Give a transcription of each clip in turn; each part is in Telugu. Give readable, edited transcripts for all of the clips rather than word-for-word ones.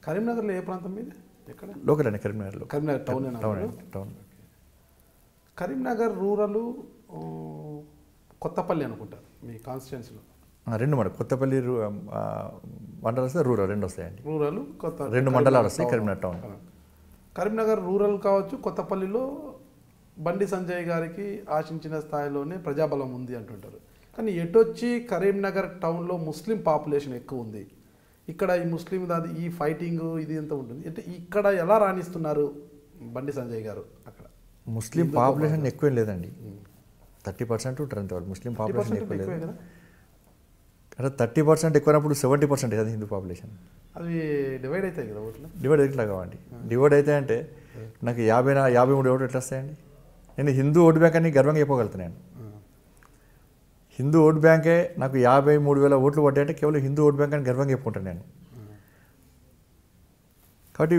కరీంనగర్లో ఏ ప్రాంతం మీద ఎక్కడ? లోకల్ అండి, కరీంనగర్లో. కరీంనగర్ టౌన్. కరీంనగర్ రూరల్ కొత్తపల్లి అనుకుంటారు మీ కాన్స్టిట్యున్సీలో. రెండు కొత్తపల్లి మండలం వస్తే రూరల్ రెండు వస్తాయండి. రూరల్ కొత్త 2 మండలాలు వస్తాయి కరీంనగర్ టౌన్. కరీంనగర్ రూరల్ కావచ్చు, కొత్తపల్లిలో బండి సంజయ్ గారికి ఆశించిన స్థాయిలోనే ప్రజాబలం ఉంది అంటుంటారు. కానీ ఎటొచ్చి కరీంనగర్ టౌన్లో ముస్లిం పాపులేషన్ ఎక్కువ ఉంది. ఇక్కడ ఈ ముస్లిం ఈ ఫైటింగ్ ఇది ఎంత ఉంటుంది అంటే ఇక్కడ ఎలా రాణిస్తున్నారు బండి సంజయ్ గారు? అక్కడ ముస్లిం పాపులేషన్ ఎక్కువ లేదండి, 30% ఉంటారు అంతవరకు. ముస్లిం పాపులేషన్ ఎక్కువ లేదు కదా. 30% ఎక్కువైనప్పుడు 70% కదా హిందూ పాపులేషన్. అవి డివైడ్ అవుతాయి కదా ఓట్లు. డివైడ్ ఎట్లా కావండి? డివైడ్ అయితే అంటే నాకు 53 ఓట్లు ఎట్లా వస్తాయండి? నేను హిందూ ఓటు బ్యాంక్ అని గర్వంగా చెప్పగలుగుతున్నాను. హిందూ ఓటు బ్యాంకే నాకు 53,000 ఓట్లు పడ్డాయంటే కేవలం హిందూ ఓటు బ్యాంక్ అని గర్వంగా చెప్పుకుంటాను నేను. కాబట్టి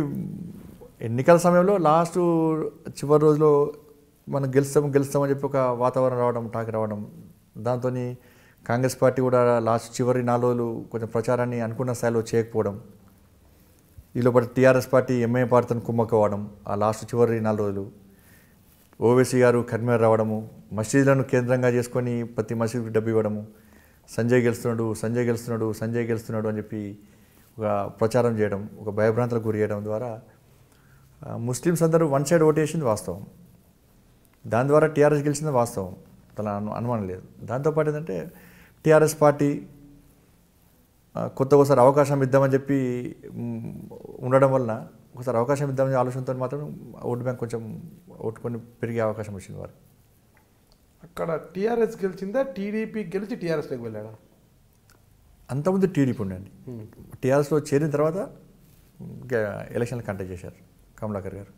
ఎన్నికల సమయంలో లాస్ట్ చివరి రోజులో మనం గెలుస్తామని చెప్పి ఒక వాతావరణం రావడం, టాక్ రావడం, దాంతో కాంగ్రెస్ పార్టీ కూడా లాస్ట్ చివరి 4 రోజులు కొంచెం ప్రచారాన్ని అనుకున్న స్థాయిలో చేయకపోవడం, ఈలోపల టీఆర్ఎస్ పార్టీ ఎంఐ పార్టీతో కుమ్మక్కవడం, ఆ లాస్ట్ చివరి 4 రోజులు ఓవైసీ గారు కరీంనగర్ రావడము, మసీదులను కేంద్రంగా చేసుకొని ప్రతి మసీదుకి డబ్బు ఇవ్వడము, సంజయ్ గెలుస్తున్నాడు అని చెప్పి ఒక ప్రచారం చేయడం, ఒక భయభ్రాంతులకు గురి చేయడం ద్వారా ముస్లిమ్స్ అందరూ వన్ సైడ్ ఓటేసింది వాస్తవం. దాని ద్వారా టీఆర్ఎస్ గెలిచింది వాస్తవం, తన అనుమానం లేదు. దాంతోపాటు ఏంటంటే టీఆర్ఎస్ పార్టీ కొత్త ఒకసారి అవకాశం ఇద్దామని చెప్పి ఉండడం వలన ఒకసారి అవకాశం ఇద్దామని ఆలోచనతో మాత్రం ఓటు బ్యాంక్ కొంచెం ఓటుకొని పెరిగే అవకాశం వచ్చింది వారు. అక్కడ టీఆర్ఎస్ గెలిచిందా, టీడీపీ గెలిచి టీఆర్ఎస్లోకి వెళ్ళాడా? అంతకుముందు టీడీపీ ఉండండి, టీఆర్ఎస్లో చేరిన తర్వాత ఎలక్షన్లు కంటెస్ట్ చేశారు Kamalakar garu.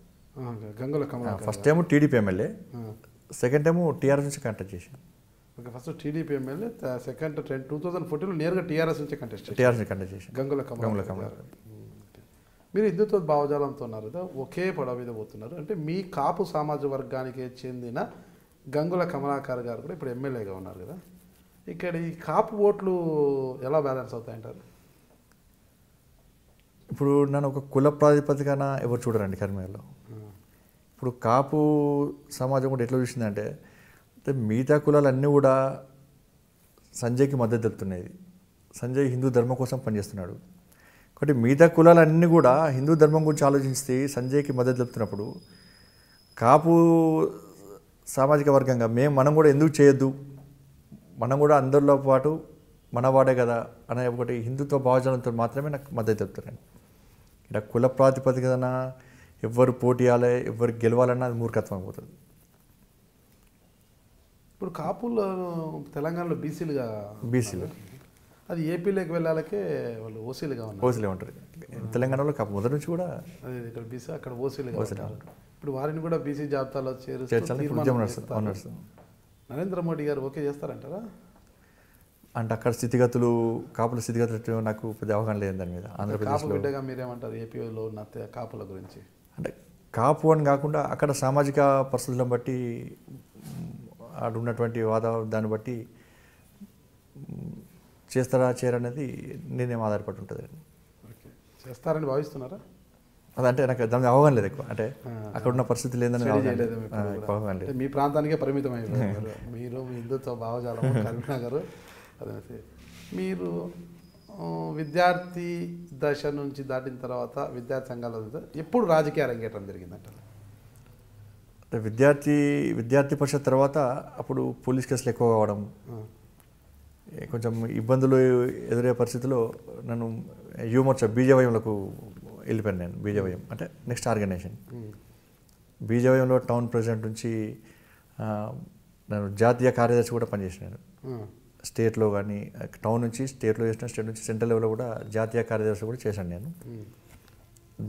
Gangula Kamalakar first time TDP MLA, second time TRS నుంచి కంటెస్ట్ చేశారు. Okay, first TDP MLA, second 2014లో నేరుగా టీఆర్ఎస్ నుంచి కంటెస్ట్ చేశారు గంగుల కమలాకర్. మీరు హిందుత్వ భావజాలంతో ఉన్నారు కదా, ఒకే పడవ మీద పోతున్నారు. అంటే మీ కాపు సామాజిక వర్గానికి చెందిన గంగుల కమలాకర్ గారు కూడా ఇప్పుడు ఎమ్మెల్యేగా ఉన్నారు కదా, ఇక్కడ ఈ కాపు ఓట్లు ఎలా బ్యాలెన్స్ అవుతాయంటారు? ఇప్పుడు నన్ను ఒక కుల ప్రాతిపదికన ఎవరు చూడరండి కరీంనగర్లో. ఇప్పుడు కాపు సమాజం కూడా ఎట్లా చూసిందంటే మిగతా కులాలన్నీ కూడా సంజయ్కి మద్దతు తెలుపుతున్నాయి. సంజయ్ హిందూ ధర్మం కోసం పనిచేస్తున్నాడు కాబట్టి మిగతా కులాలన్నీ కూడా హిందూ ధర్మం గురించి ఆలోచిస్తే సంజయ్కి మద్దతు తెలుపుతున్నప్పుడు కాపు సామాజిక వర్గంగా మనం కూడా ఎందుకు చేయొద్దు, మనం కూడా అందరిలో పాటు మనవాడే కదా అనే ఒకటి హిందుత్వ భావజాలంతో మాత్రమే నాకు మద్దతు తెలుపుతున్నాను. ఇక్కడ కుల ప్రాతిపదికన ఎవరు పోటీ చేయాలి, ఎవరు గెలవాలన్నా అది మూర్ఖత్వం పోతుంది. ఇప్పుడు కాపులు తెలంగాణలో బీసీలు అది ఏపీలోకి వెళ్ళాలకే వాళ్ళు ఓసీలుగా ఉంటారు. తెలంగాణలో కాపు మొదటి నుంచి కూడా అదే ఇక్కడ బీసీ అక్కడ ఓసీలుగా ఉంటారు. ఇప్పుడు వారిని కూడా బీసీ జాబితాలో నరేంద్ర మోడీ గారు ఓకే చేస్తారంటారా? అంటే అక్కడ స్థితిగతులు, కాపుల స్థితిగతులు నాకు పెద్ద అవగాహన లేదు దాని మీద. ఆంధ్రప్రదేశ్లో బిడ్డగా మీరేమంటారు ఏపీలో ఉన్న కాపుల గురించి? అంటే కాపు అని కాకుండా అక్కడ సామాజిక పరిస్థితులను బట్టి అక్కడ ఉన్నటువంటి వాతావరణం దాన్ని బట్టి చేస్తారా చేయరనేది నేనేం ఆధారపడి ఉంటుంది. ఓకే, చేస్తారని భావిస్తున్నారా? అదంటే నాకు దాని అవగాహన లేదు ఎక్కువ. అంటే అక్కడ ఉన్న పరిస్థితి లేదని అవగాహన లేదు. మీ ప్రాంతానికే పరిమితం అయిపోయారు మీరు, మీ హిందుత్వ భావజాలం కరీంనగర్. అదే మీరు విద్యార్థి దశ నుంచి దాటిన తర్వాత విద్యార్థి సంఘాల ఎప్పుడు రాజకీయ అరంగేట్రం జరిగిందంట? విద్యార్థి పరిషత్ తర్వాత అప్పుడు పోలీస్ కేసులు ఎక్కువ కావడం, కొంచెం ఇబ్బందులు ఎదురయ్యే పరిస్థితిలో నన్ను యువమోర్చా బీజేవైఎంలకు వెళ్ళిపోయాను నేను. బీజేవైఎం అంటే నెక్స్ట్ ఆర్గనైజేషన్. బీజేవైఎంలో టౌన్ ప్రెసిడెంట్ నుంచి నేను జాతీయ కార్యదర్శి కూడా పనిచేసినాను. స్టేట్లో కానీ టౌన్ నుంచి స్టేట్లో చేసిన, స్టేట్ నుంచి సెంట్రల్ లెవెల్లో కూడా జాతీయ కార్యదర్శి కూడా చేశాను నేను.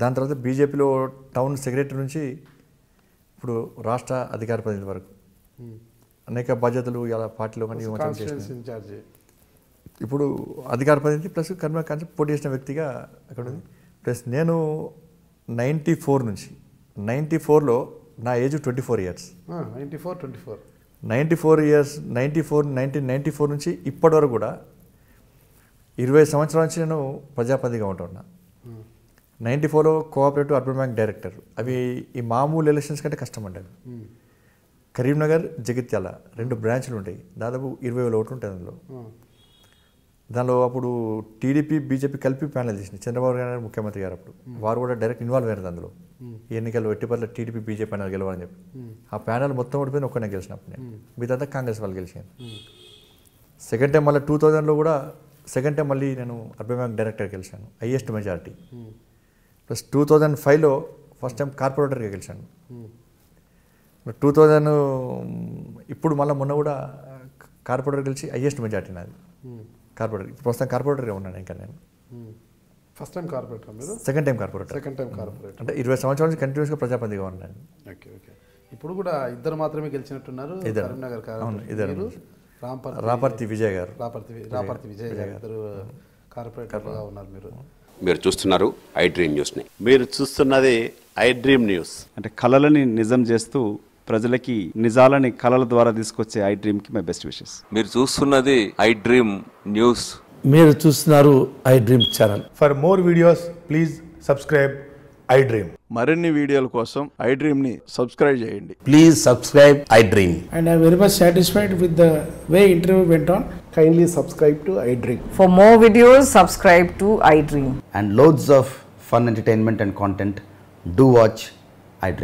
దాని తర్వాత బీజేపీలో టౌన్ సెక్రటరీ నుంచి ఇప్పుడు రాష్ట్ర అధికార ప్రతినిధి వరకు అనేక బాధ్యతలు ఇలా పార్టీలో కానీ ఇప్పుడు అధికార ప్రతినిధి ప్లస్ కన్వీనర్ కానీ పోటీ చేసిన వ్యక్తిగా అక్కడ ఉంది. ప్లస్ నేను 94 నుంచి 94లో నా ఏజ్ 24 ఇయర్స్. 1994 నుంచి ఇప్పటి వరకు కూడా 20 సంవత్సరాల నుంచి నేను ప్రజాప్రతినిధిగా ఉంటున్నా. 94లో కోఆపరేటివ్ అర్బన్ బ్యాంక్ డైరెక్టర్. అవి ఈ మామూలు ఎలక్షన్స్ కంటే కష్టం అండి. కరీంనగర్, జగిత్యాల 2 బ్రాంచ్లు ఉంటాయి. దాదాపు 20,000 ఓట్లు ఉంటాయి అందులో. దానిలో అప్పుడు టీడీపీ, బీజేపీ కలిపి ప్యానల్ చేసింది. చంద్రబాబు గారు ముఖ్యమంత్రి గారు అప్పుడు. వారు కూడా డైరెక్ట్ ఇన్వాల్వ్ అయ్యారు అందులో. ఈ ఎన్నికల్లో ఎట్టిపట్ల టీడీపీ, బీజేపీ ప్యానల్ గెలవాలని చెప్పి. ఆ ప్యానల్ మొత్తం ఓడిపోయింది, ఒక్కనే గెలిచినప్పుడు నేను. మిగతా కాంగ్రెస్ వాళ్ళు గెలిచాను. సెకండ్ టైం మళ్ళీ 2000లో కూడా సెకండ్ టైం మళ్ళీ నేను అర్బన్ బ్యాంక్ డైరెక్టర్ గెలిచాను, హైయెస్ట్ మెజారిటీ. ప్లస్ 2005లో ఫస్ట్ టైం కార్పొరేటర్గా గెలిచాను. 2000 ఇప్పుడు మళ్ళీ మొన్న కూడా కార్పొరేటర్ గెలిచి హైయెస్ట్ మెజారిటీ నాది. కార్పొరేటర్ ఇప్పుడు ప్రస్తుతం కార్పొరేటర్గా ఉన్నాను. ఇంకా నేను ఫస్ట్ టైం కార్పొరేటర్, మీరు సెకండ్ టైం కార్పొరేటర్. అంటే 20 సంవత్సరాల నుంచి కంటిన్యూస్గా ప్రజాప్రతినిధిగా ఉన్నాను. ఓకే. ఇప్పుడు కూడా ఇద్దరు మాత్రమే గెలిచినట్టున్నారు. కరీంనగర్ రాపర్తి విజయ్ గారు, రాపర్తి విజయ్ గారు ఇద్దరు కార్పొరేటర్గా ఉన్నారు. మీరు చూస్తున్నారు ఐ డ్రీమ్ న్యూస్ని. మీరు చూస్తున్నది ఐ డ్రీమ్ న్యూస్. అంటే కళలని నిజం చేస్తూ ప్రజలకి నిజాలని కళల ద్వారా తీసుకొచ్చే ఐ డ్రీమ్కి మై బెస్ట్ విషెస్. మీరు చూస్తున్నది ఐ డ్రీమ్ న్యూస్. మీరు చూస్తున్నారు I dream channel. For more videos please subscribe I dream. మరిన్ని వీడియోల కోసం ఐ డ్రీమ్ని సబ్స్క్రైబ్ చేయండి. Please subscribe I dream. And I'm very much satisfied with the way interview went on. Kindly subscribe to iDream. For more videos, subscribe to iDream. And loads of fun entertainment and content. Do watch iDream.